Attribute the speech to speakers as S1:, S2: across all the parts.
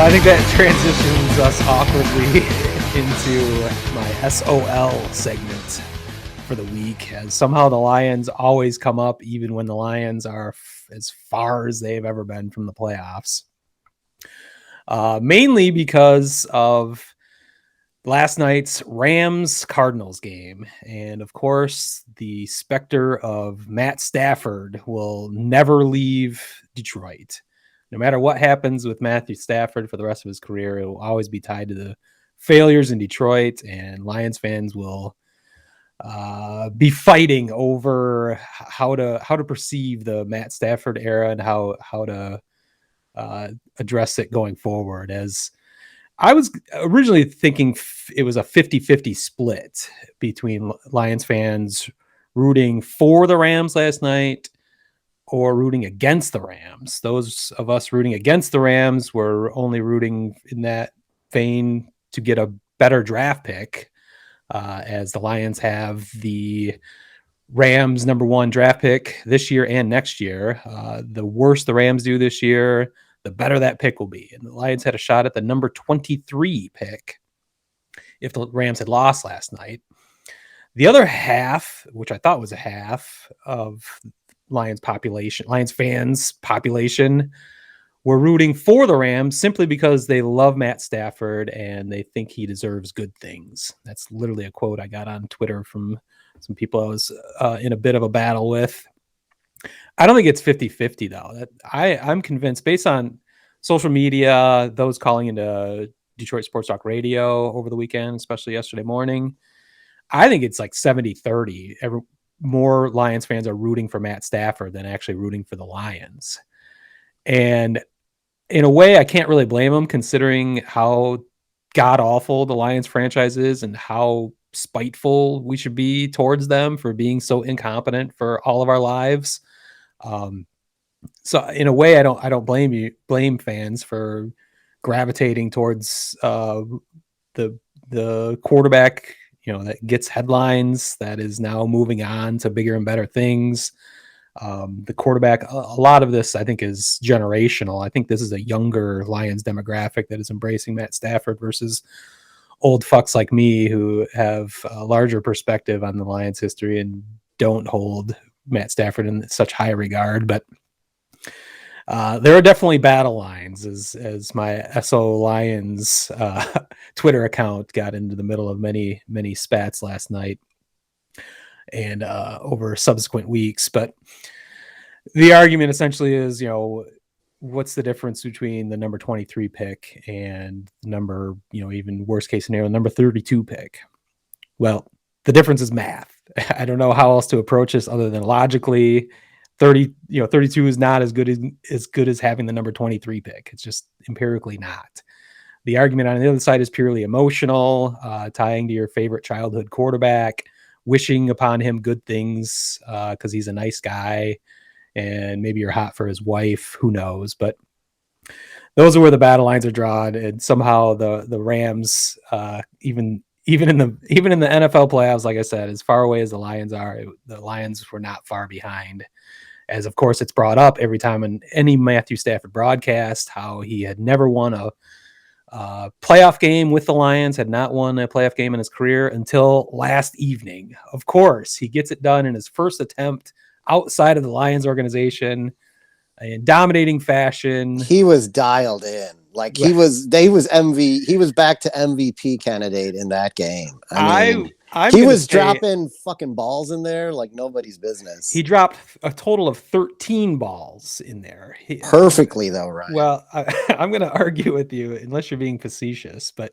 S1: I think that transitions us awkwardly into my SOL segment for the week, as somehow the Lions always come up, even when the Lions are as far as they've ever been from the playoffs. Mainly because of last night's Rams-Cardinals game. And of course, the specter of Matt Stafford will never leave Detroit. No matter what happens with Matthew Stafford for the rest of his career, it will always be tied to the failures in Detroit, and Lions fans will be fighting over how to perceive the Matt Stafford era and how to address it going forward. As I was originally thinking it was a 50-50 split between Lions fans rooting for the Rams last night or rooting against the Rams. Those of us rooting against the Rams were only rooting in that vein to get a better draft pick, as the Lions have the Rams number 1 draft pick this year and next year. The worse the Rams do this year, the better that pick will be. And the Lions had a shot at the number 23 pick if the Rams had lost last night. The other half, which I thought was a half of Lions fans population, were rooting for the Rams simply because they love Matt Stafford and they think he deserves good things. That's literally a quote I got on Twitter from some people I was in a bit of a battle with. I don't think it's 50-50 though. I'm convinced, based on social media, those calling into Detroit Sports Talk Radio over the weekend, especially yesterday morning, I think it's like 70-30. More Lions fans are rooting for Matt Stafford than actually rooting for the Lions. And in a way, I can't really blame them, considering how god-awful the Lions franchise is and how spiteful we should be towards them for being so incompetent for all of our lives. So in a way, I don't blame fans for gravitating towards the quarterback, that gets headlines, that is now moving on to bigger and better things. The quarterback, a lot of this, I think, is generational. I think this is a younger Lions demographic that is embracing Matt Stafford versus old fucks like me who have a larger perspective on the Lions history and don't hold Matt Stafford in such high regard. But there are definitely battle lines, as my SO Lions Twitter account got into the middle of many spats last night and over subsequent weeks. But the argument essentially is, what's the difference between the number 23 pick and number, even worst case scenario, number 32 pick? Well, the difference is math. I don't know how else to approach this other than logically. 32 is not as good as having the number 23 pick. It's just empirically not. The argument on the other side is purely emotional, tying to your favorite childhood quarterback, wishing upon him good things because he's a nice guy, and maybe you're hot for his wife. Who knows? But those are where the battle lines are drawn, and somehow the Rams, even in the NFL playoffs, like I said, as far away as the Lions are, the Lions were not far behind. As of course it's brought up every time in any Matthew Stafford broadcast, how he had never won a playoff game with the Lions, had not won a playoff game in his career until last evening. Of course, he gets it done in his first attempt outside of the Lions organization in dominating fashion.
S2: He was dialed in. Like he was back to MVP candidate in that game. He was dropping fucking balls in there like nobody's business.
S1: He dropped a total of 13 balls in there.
S2: Perfectly, though, right?
S1: Well, I'm going to argue with you, unless you're being facetious, but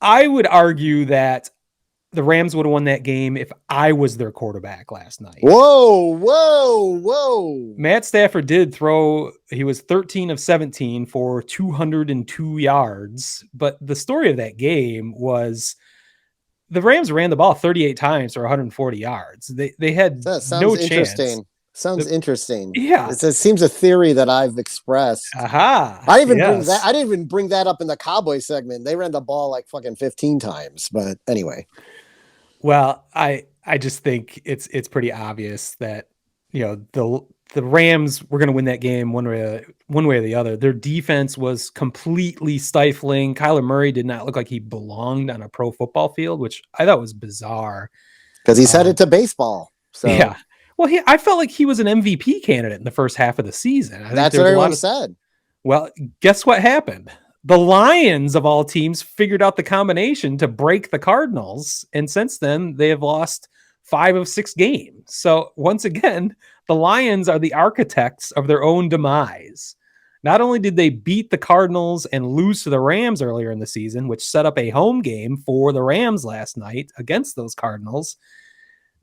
S1: I would argue that the Rams would have won that game if I was their quarterback last night.
S2: Whoa.
S1: Matt Stafford did throw. He was 13 of 17 for 202 yards. But the story of that game was the Rams ran the ball 38 times for 140 yards. They had no chance.
S2: Sounds interesting.
S1: Yeah.
S2: It seems a theory that I've expressed.
S1: Aha.
S2: I didn't even bring that up in the Cowboy segment. They ran the ball like fucking 15 times. But anyway.
S1: Well, I just think it's pretty obvious that, the the Rams were going to win that game one way or the other. Their defense was completely stifling. Kyler Murray did not look like he belonged on a pro football field, which I thought was bizarre.
S2: Because he's headed to baseball. So
S1: yeah. Well, I felt like he was an MVP candidate in the first half of the season.
S2: That's what everyone said.
S1: Well, guess what happened? The Lions, of all teams, figured out the combination to break the Cardinals. And since then, they have lost 5 of 6 games. So once again, the Lions are the architects of their own demise. Not only did they beat the Cardinals and lose to the Rams earlier in the season, which set up a home game for the Rams last night against those Cardinals,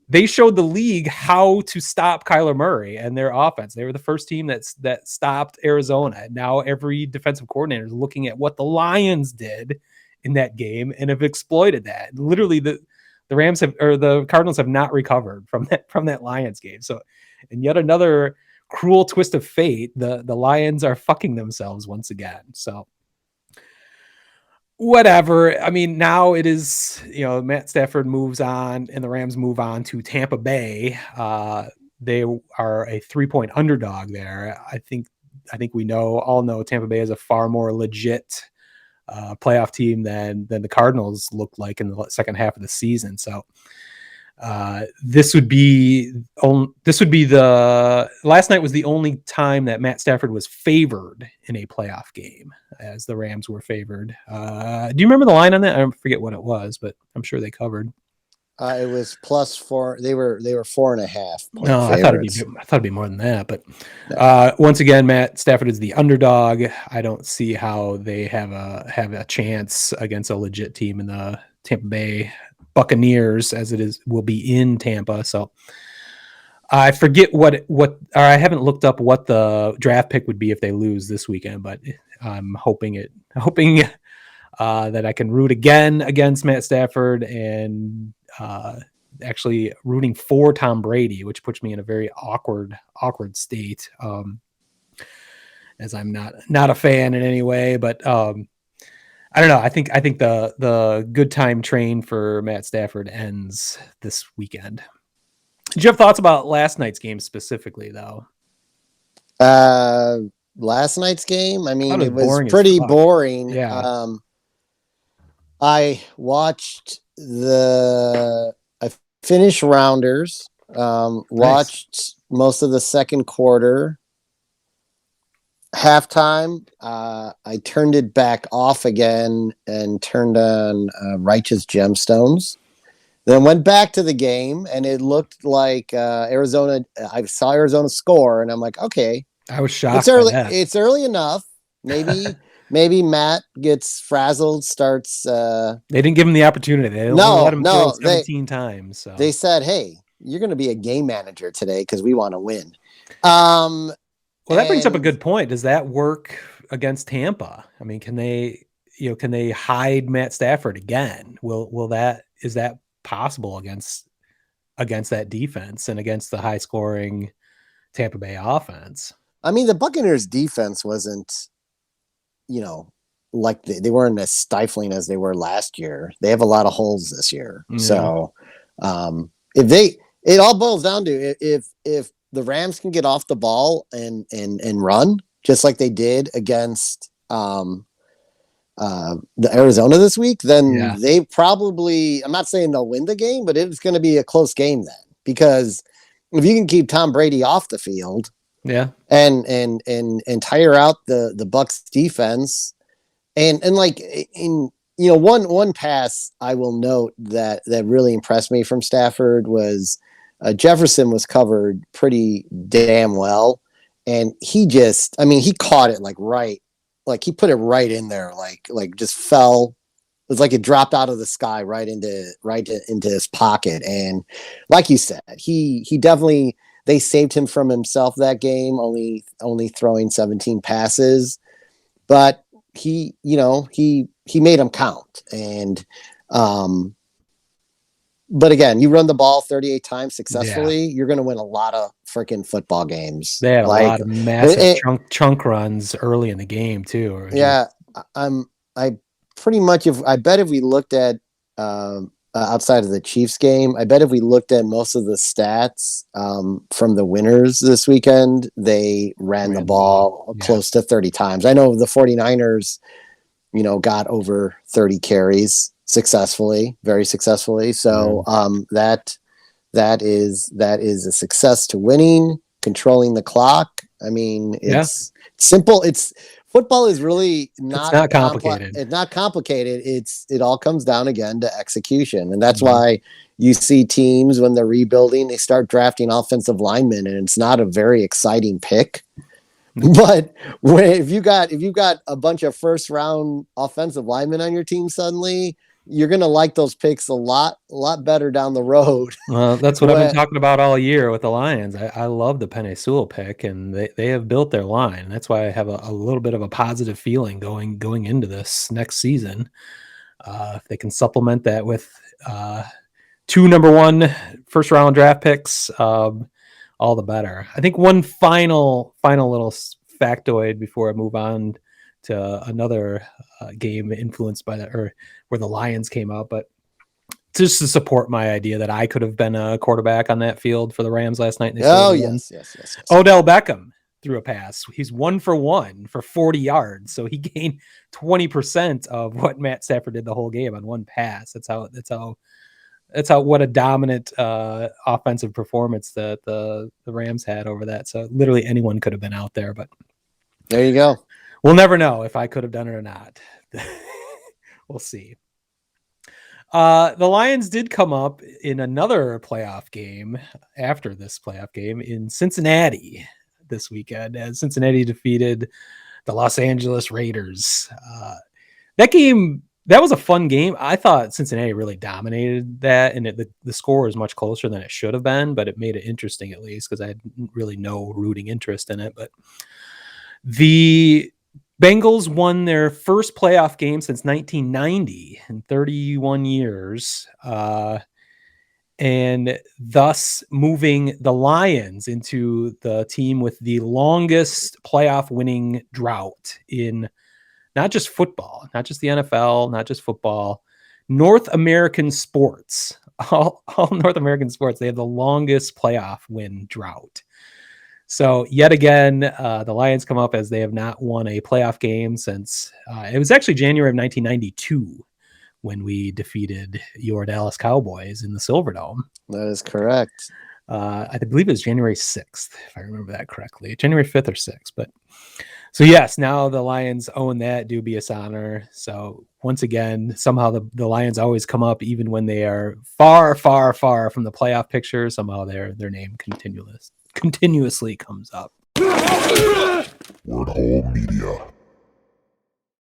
S1: they showed the league how to stop Kyler Murray and their offense. They were the first team that stopped Arizona. Now every defensive coordinator is looking at what the Lions did in that game and have exploited that. Literally, the Cardinals have not recovered from that Lions game. So, and yet another cruel twist of fate, the Lions are fucking themselves once again. So whatever. I mean, now it is, Matt Stafford moves on and the Rams move on to Tampa Bay. They are a 3-point underdog there. I think we all know Tampa Bay is a far more legit playoff team than the Cardinals looked like in the second half of the season. So this would be the last night was the only time that Matt Stafford was favored in a playoff game, as the Rams were favored. Do you remember the line on that? I forget what it was, but I'm sure they covered.
S2: It was +4. They were 4.5.
S1: No, I thought it'd be more than that. But once again, Matt Stafford is the underdog. I don't see how they have a chance against a legit team in the Tampa Bay Buccaneers, as it will be in Tampa. So I forget or I haven't looked up what the draft pick would be if they lose this weekend, but I'm hoping that I can root again against Matt Stafford and actually rooting for Tom Brady, which puts me in a very awkward state, as I'm not a fan in any way, but I don't know. I think the good time train for Matt Stafford ends this weekend. Did you have thoughts about last night's game specifically, though?
S2: Last night's game? I mean, it was pretty boring.
S1: Yeah.
S2: I watched I finished Rounders, watched most of the second quarter. Halftime, I turned it back off again and turned on Righteous Gemstones. Then went back to the game, and it looked like Arizona. I saw Arizona score, and I'm like, okay.
S1: I was shocked.
S2: It's early enough. Maybe Matt gets frazzled. Starts.
S1: They didn't give him the opportunity. They let him throw 17 times. So.
S2: They said, "Hey, you're going to be a game manager today because we want to win."
S1: Well, that brings up a good point. Does that work against Tampa? I mean, can they hide Matt Stafford again? Is that possible against that defense and against the high scoring Tampa Bay offense?
S2: I mean, the Buccaneers defense wasn't, like they weren't as stifling as they were last year. They have a lot of holes this year. Mm-hmm. So, it all boils down to if the Rams can get off the ball and run just like they did against the Arizona this week, then they probably, I'm not saying they'll win the game, but it's going to be a close game then, because if you can keep Tom Brady off the field, and tire out the Bucs defense, and like one pass I will note that really impressed me from Stafford was Jefferson was covered pretty damn well, and he caught it like he put it right in there, like just fell. It was like it dropped out of the sky right into his pocket. And like you said, he definitely, they saved him from himself that game, only throwing 17 passes, but he made them count. And but again, you run the ball 38 times successfully, you're going to win a lot of freaking football games.
S1: They had a lot of massive chunk runs early in the game too.
S2: I pretty much, I bet if we looked at outside of the Chiefs game. I bet if we looked at most of the stats from the winners this weekend, they ran the ball
S1: Yeah.
S2: close to 30 times. I know the 49ers, got over 30 carries successfully, very successfully. So that is a success to winning, controlling the clock. I mean, it's simple. Football is really
S1: It's
S2: not
S1: not
S2: complex.
S1: complicated.
S2: It's not complicated. It all comes down again to execution, and that's why you see teams when they're rebuilding, they start drafting offensive linemen, and it's not a very exciting pick. But if you got a bunch of first round offensive linemen on your team, suddenly you're gonna like those picks a lot better down the road.
S1: Well, that's what I've been talking about all year with the Lions. I love the Penei Sewell pick, and they have built their line. That's why I have a little bit of a positive feeling going into this next season. If they can supplement that with 2 number 1 first round draft picks, all the better. I think one final little factoid before I move on to another game influenced by where the Lions came out, but just to support my idea that I could have been a quarterback on that field for the Rams last night.
S2: Yes.
S1: Odell Beckham threw a pass. He's 1 for 1 for 40 yards. So he gained 20% of what Matt Stafford did the whole game on one pass. That's how what a dominant offensive performance that the Rams had over that. So literally anyone could have been out there, but
S2: there you go.
S1: We'll never know if I could have done it or not. We'll see. The Lions did come up in another playoff game after this playoff game in Cincinnati this weekend, as Cincinnati defeated the Los Angeles Raiders. That was a fun game. I thought Cincinnati really dominated that, and the score was much closer than it should have been, but it made it interesting at least because I had really no rooting interest in it. But the Bengals won their first playoff game since 1990 in 31 years, and thus moving the Lions into the team with the longest playoff winning drought in not just football, not just the NFL, not just football, North American sports. All North American sports, they have the longest playoff win drought. So yet again, the Lions come up as they have not won a playoff game since it was actually January of 1992 when we defeated your Dallas Cowboys in the Silverdome.
S2: That is correct.
S1: I believe it was January 6th, if I remember that correctly, January 5th or 6th. But so yes, now the Lions own that dubious honor. So once again, somehow the Lions always come up even when they are far, far, far from the playoff picture. Somehow their name continuously comes up.
S3: Word Hole Media.